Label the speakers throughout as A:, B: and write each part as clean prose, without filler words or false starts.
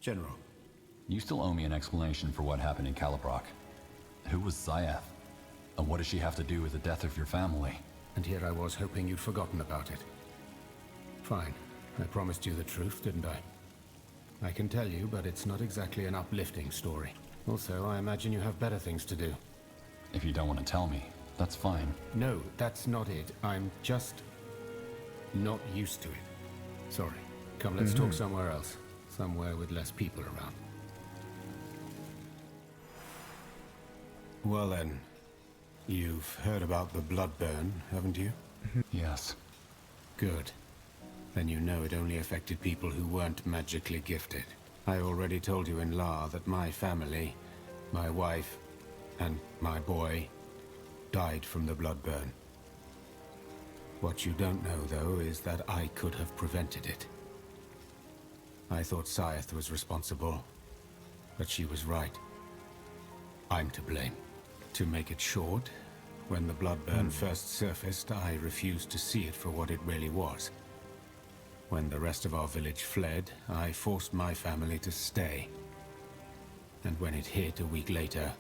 A: General.
B: You still owe me an explanation for what happened in Calibrok. Who was Cyiaeth? And what does she have to do with the death of your family?
A: And here I was hoping you'd forgotten about it. Fine. I promised you the truth, didn't I? I can tell you, but it's not exactly an uplifting story. Also, I imagine you have better things to do.
B: If you don't want to tell me, that's fine.
A: No, that's not it. I'm just not used to it. Sorry. Come, let's talk somewhere else. Somewhere with less people around. Well then, you've heard about the Bloodburn, haven't you?
B: Yes.
A: Good. Then you know it only affected people who weren't magically gifted. I already told you in La that my family, my wife, and my boy died from the Bloodburn. What you don't know, though, is that I could have prevented it. I thought Cyiaeth was responsible, but she was right. I'm to blame. To make it short, when the Bloodburn first surfaced, I refused to see it for what it really was. When the rest of our village fled, I forced my family to stay. And when it hit a week later,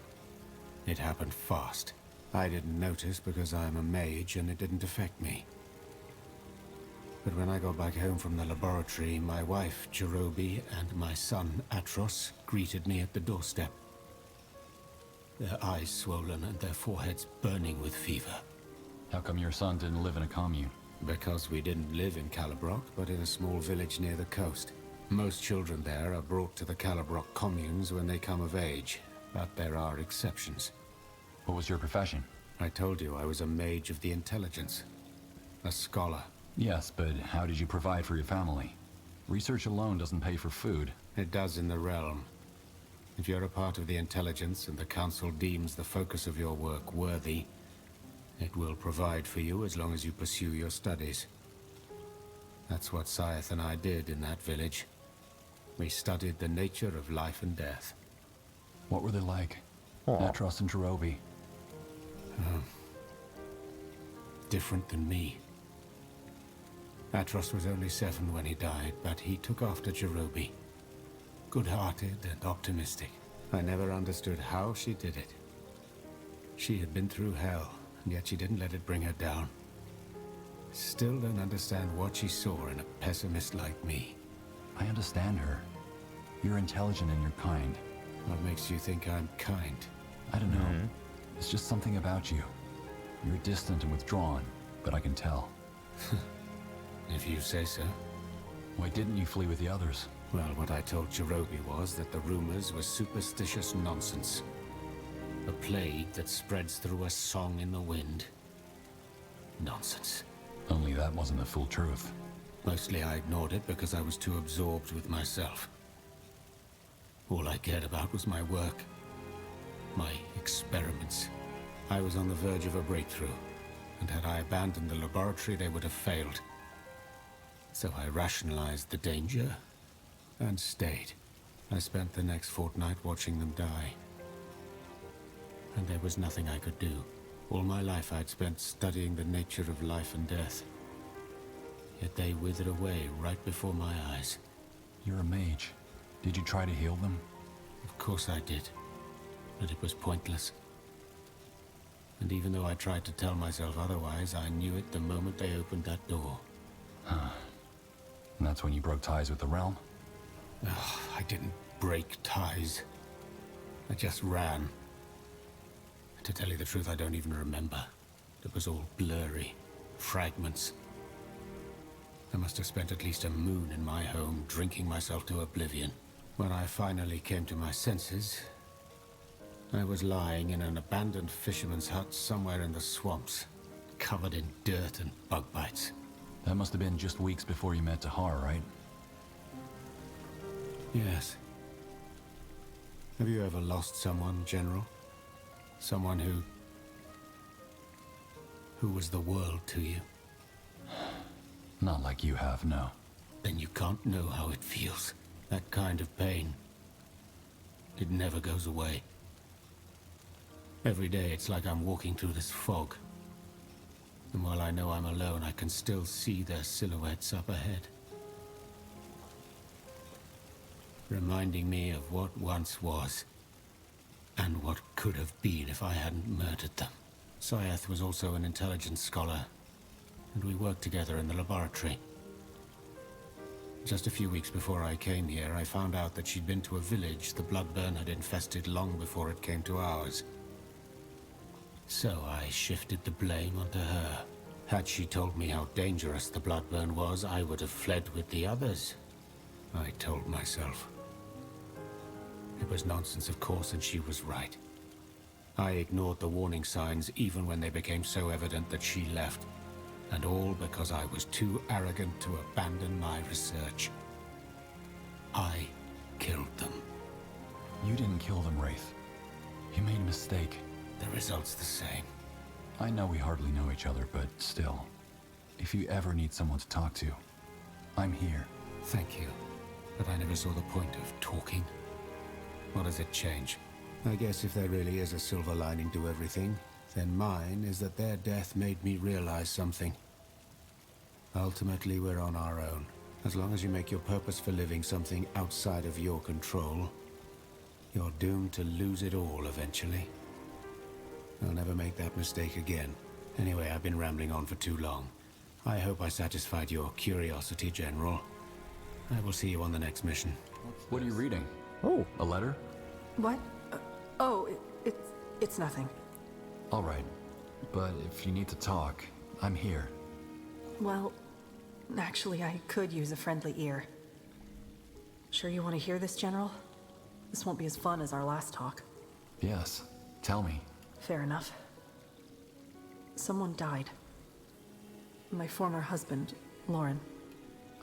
A: it happened fast. I didn't notice because I'm a mage and it didn't affect me. But when I got back home from the laboratory, my wife, Jerobi, and my son, Atros, greeted me at the doorstep. Their eyes swollen and their foreheads burning with fever.
B: How come your son didn't live in a commune?
A: Because we didn't live in Calibrok, but in a small village near the coast. Most children there are brought to the Calibrok communes when they come of age, but there are exceptions.
B: What was your profession?
A: I told you I was a mage of the intelligence. A scholar.
B: Yes, but how did you provide for your family? Research alone doesn't pay for food.
A: It does in the realm. If you're a part of the intelligence and the council deems the focus of your work worthy, it will provide for you as long as you pursue your studies. That's what Cyiaeth and I did in that village. We studied the nature of life and death.
B: What were they like? Atros and Jerobi.
A: Different than me. Atros was only 7 when he died, but he took after Jerobi. Good-hearted and optimistic. I never understood how she did it. She had been through hell, and yet she didn't let it bring her down. Still don't understand what she saw in a pessimist like me.
B: I understand her. You're intelligent and you're kind.
A: What makes you think I'm kind?
B: I don't know. It's just something about you. You're distant and withdrawn, but I can tell.
A: If you say so.
B: Why didn't you flee with the others?
A: Well, what I told Jerobi was that the rumors were superstitious nonsense. A plague that spreads through a song in the wind. Nonsense.
B: Only that wasn't the full truth.
A: Mostly I ignored it because I was too absorbed with myself. All I cared about was my work. My experiments. I was on the verge of a breakthrough, and had I abandoned the laboratory, they would have failed. So I rationalized the danger, and stayed. I spent the next fortnight watching them die. And there was nothing I could do. All my life I'd spent studying the nature of life and death. Yet they withered away right before my eyes.
B: You're a mage. Did you try to heal them?
A: Of course I did. But it was pointless. And even though I tried to tell myself otherwise, I knew it the moment they opened that door.
B: Huh. And that's when you broke ties with the realm?
A: Ugh, I didn't break ties. I just ran. To tell you the truth, I don't even remember. It was all blurry. Fragments. I must have spent at least a moon in my home, drinking myself to oblivion. When I finally came to my senses, I was lying in an abandoned fisherman's hut somewhere in the swamps, covered in dirt and bug bites.
B: That must have been just weeks before you met Tahar, right?
A: Yes. Have you ever lost someone, General? Someone who was the world to you?
B: Not like you have, no.
A: Then you can't know how it feels. That kind of pain. It never goes away. Every day it's like I'm walking through this fog. And while I know I'm alone, I can still see their silhouettes up ahead. reminding me of what once was, and what could have been if I hadn't murdered them. Cyiaeth was also an intelligence scholar, and we worked together in the laboratory. Just a few weeks before I came here, I found out that she'd been to a village the Bloodburn had infested long before it came to ours. So I shifted the blame onto her. Had she told me how dangerous the Bloodburn was, I would have fled with the others, I told myself. It was nonsense, of course, and she was right. I ignored the warning signs even when they became so evident that she left. And all because I was too arrogant to abandon my research. I killed them.
B: You didn't kill them, Raith. You made a mistake.
A: The result's the same.
B: I know we hardly know each other, but still. If you ever need someone to talk to, I'm here.
A: Thank you. But I never saw the point of talking. What does it change? I guess if there really is a silver lining to everything, then mine is that their death made me realize something. Ultimately, we're on our own. As long as you make your purpose for living something outside of your control, you're doomed to lose it all eventually. I'll never make that mistake again. Anyway, I've been rambling on for too long. I hope I satisfied your curiosity, General. I will see you on the next mission.
B: What are you reading?
C: Oh.
B: A letter?
D: What? It's nothing.
B: All right. But if you need to talk, I'm here.
D: Well, actually, I could use a friendly ear. Sure you want to hear this, General? This won't be as fun as our last talk.
B: Yes. Tell me.
D: Fair enough. Someone died. My former husband, Loran.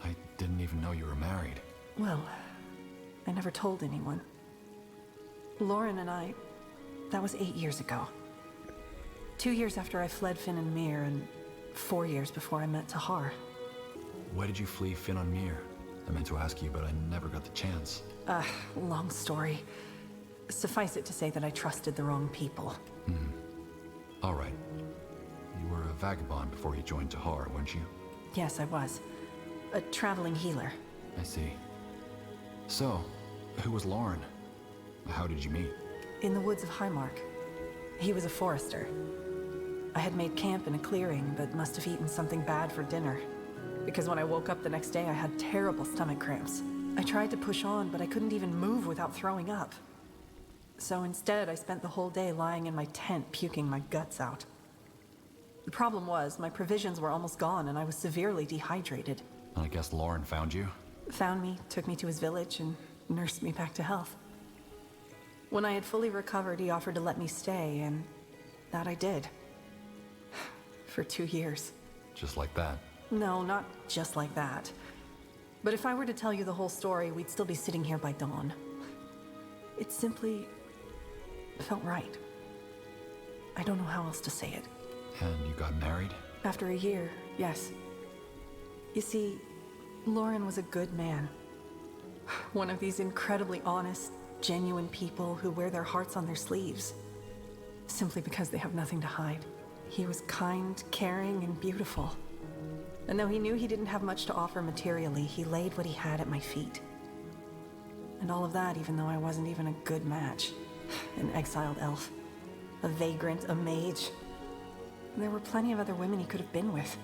B: I didn't even know you were married.
D: Well, I never told anyone. Loran and I... That was 8 years ago. 2 years after I fled Finn and Mir, and 4 years before I met Tahar.
B: Why did you flee Finn on Mir? I meant to ask you, but I never got the chance.
D: Long story. Suffice it to say that I trusted the wrong people.
B: All right. You were a vagabond before you joined Tahar, weren't you?
D: Yes, I was. A traveling healer.
B: I see. So, who was Loran? How did you meet?
D: In the woods of Highmark. He was a forester. I had made camp in a clearing, but must have eaten something bad for dinner. Because when I woke up the next day, I had terrible stomach cramps. I tried to push on, but I couldn't even move without throwing up. So instead, I spent the whole day lying in my tent, puking my guts out. The problem was, my provisions were almost gone, and I was severely dehydrated.
B: I guess Loran found you?
D: Found me, took me to his village, and nursed me back to health. When I had fully recovered, he offered to let me stay, and that I did. For 2 years.
B: Just like that?
D: No, not just like that. But if I were to tell you the whole story, we'd still be sitting here by dawn. It simply felt right. I don't know how else to say it.
B: And you got married?
D: After a year, yes. You see, Loran was a good man. One of these incredibly honest, genuine people who wear their hearts on their sleeves. Simply because they have nothing to hide. He was kind, caring, and beautiful. And though he knew he didn't have much to offer materially, he laid what he had at my feet. And all of that even though I wasn't even a good match. An exiled elf. A vagrant, a mage. There were plenty of other women he could have been with.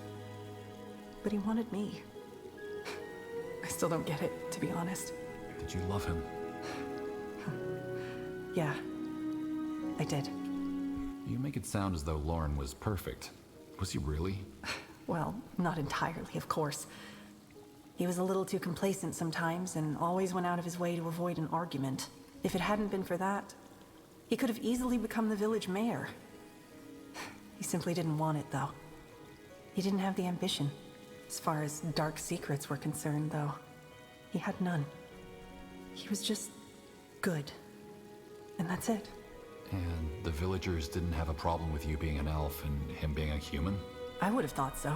D: But he wanted me. I still don't get it, to be honest.
B: Did you love him?
D: Yeah, I did.
B: You make it sound as though Loran was perfect. Was he really?
D: Well, not entirely, of course. He was a little too complacent sometimes and always went out of his way to avoid an argument. If it hadn't been for that, he could have easily become the village mayor. He simply didn't want it, though. He didn't have the ambition. As far as dark secrets were concerned, though, he had none. He was just good. And that's it.
B: And the villagers didn't have a problem with you being an elf and him being a human?
D: I would have thought so.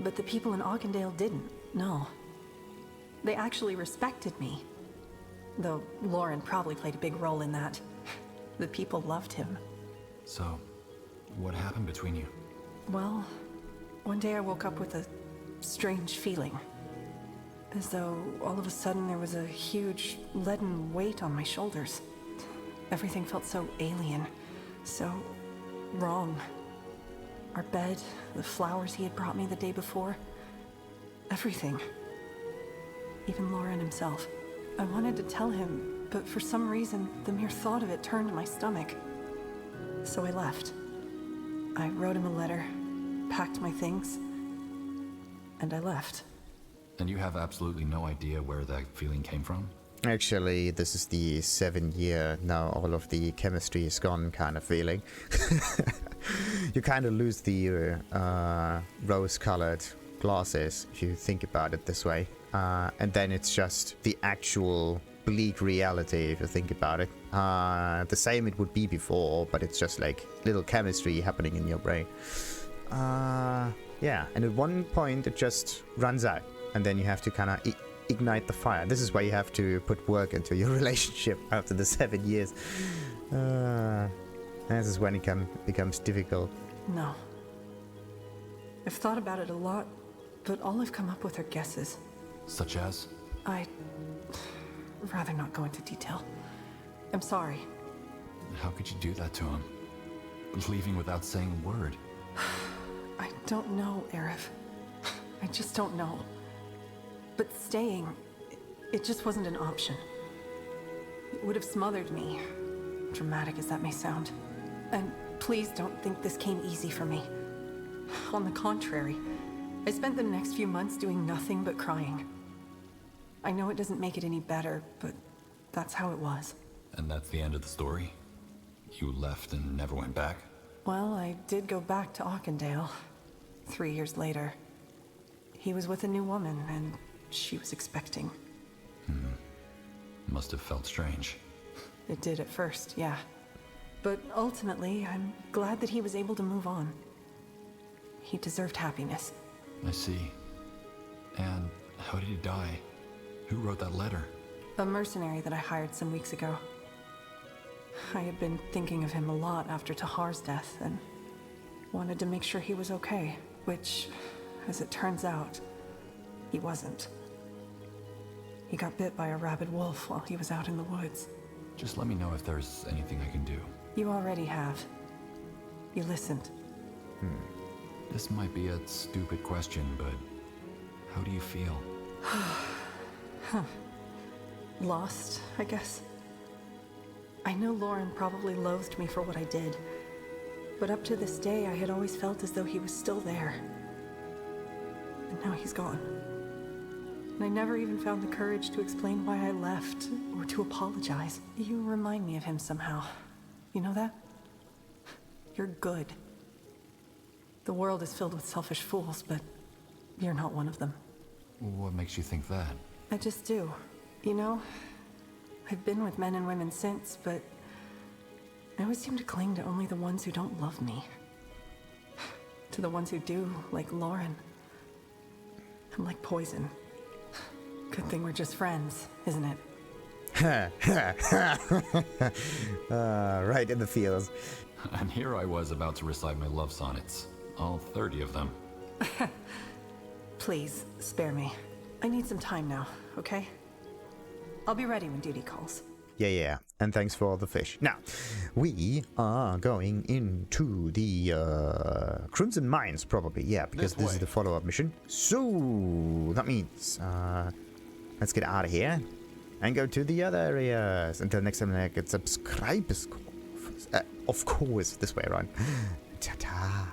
D: But the people in Auchendale didn't, no. They actually respected me. Though Loran probably played a big role in that. The people loved him.
B: So, what happened between you?
D: Well, one day I woke up with a strange feeling. As though all of a sudden there was a huge leaden weight on my shoulders. Everything felt so alien, so wrong. Our bed, the flowers he had brought me the day before, everything. Even Loran himself. I wanted to tell him, but for some reason, the mere thought of it turned my stomach. So I left. I wrote him a letter, packed my things, and I left.
B: And you have absolutely no idea where that feeling came from?
C: Actually, this is the 7-year, now all of the chemistry is gone kind of feeling. You kind of lose the rose-colored glasses, if you think about it this way. And then it's just the actual bleak reality, if you think about it. The same it would be before, but it's just like little chemistry happening in your brain. Yeah, and at one point it just runs out, and then you have to kind of ignite the fire. This is where you have to put work into your relationship after the 7 years. This is when it becomes difficult.
D: No. I've thought about it a lot, but all I've come up with are guesses.
B: Such as?
D: I'd rather not go into detail. I'm sorry.
B: How could you do that to him? Leaving without saying a word.
D: I don't know, Arif. I just don't know. But staying, it just wasn't an option. It would have smothered me, dramatic as that may sound. And please don't think this came easy for me. On the contrary, I spent the next few months doing nothing but crying. I know it doesn't make it any better, but that's how it was.
B: And that's the end of the story? You left and never went back?
D: Well, I did go back to Auchendale 3 years later. He was with a new woman, and she was expecting.
B: Must have felt strange.
D: It did at first, yeah. But ultimately, I'm glad that he was able to move on. He deserved happiness.
B: I see. And how did he die? Who wrote that letter?
D: A mercenary that I hired some weeks ago. I had been thinking of him a lot after Tahar's death, and wanted to make sure he was okay, which, as it turns out, he wasn't. He got bit by a rabid wolf while he was out in the woods.
B: Just let me know if there's anything I can do.
D: You already have. You listened.
B: This might be a stupid question, but how do you feel?
D: Lost, I guess. I know Loran probably loathed me for what I did, but up to this day I had always felt as though he was still there. And now he's gone. And I never even found the courage to explain why I left, or to apologize. You remind me of him somehow. You know that? You're good. The world is filled with selfish fools, but you're not one of them.
B: What makes you think that?
D: I just do. You know, I've been with men and women since, but I always seem to cling to only the ones who don't love me. To the ones who do, like Loran. I'm like poison. Good thing we're just friends, isn't it?
C: Right in the feels.
B: And here I was about to recite my love sonnets. All 30 of them.
D: Please, spare me. I need some time now, okay? I'll be ready when duty calls.
C: Yeah. And thanks for the fish. Now, we are going into the Crimson Mines, probably. Yeah, because this is the follow-up mission. So, that means, let's get out of here and go to the other areas. Until next time, like, subscribe. Of course, this way around. Ta-ta.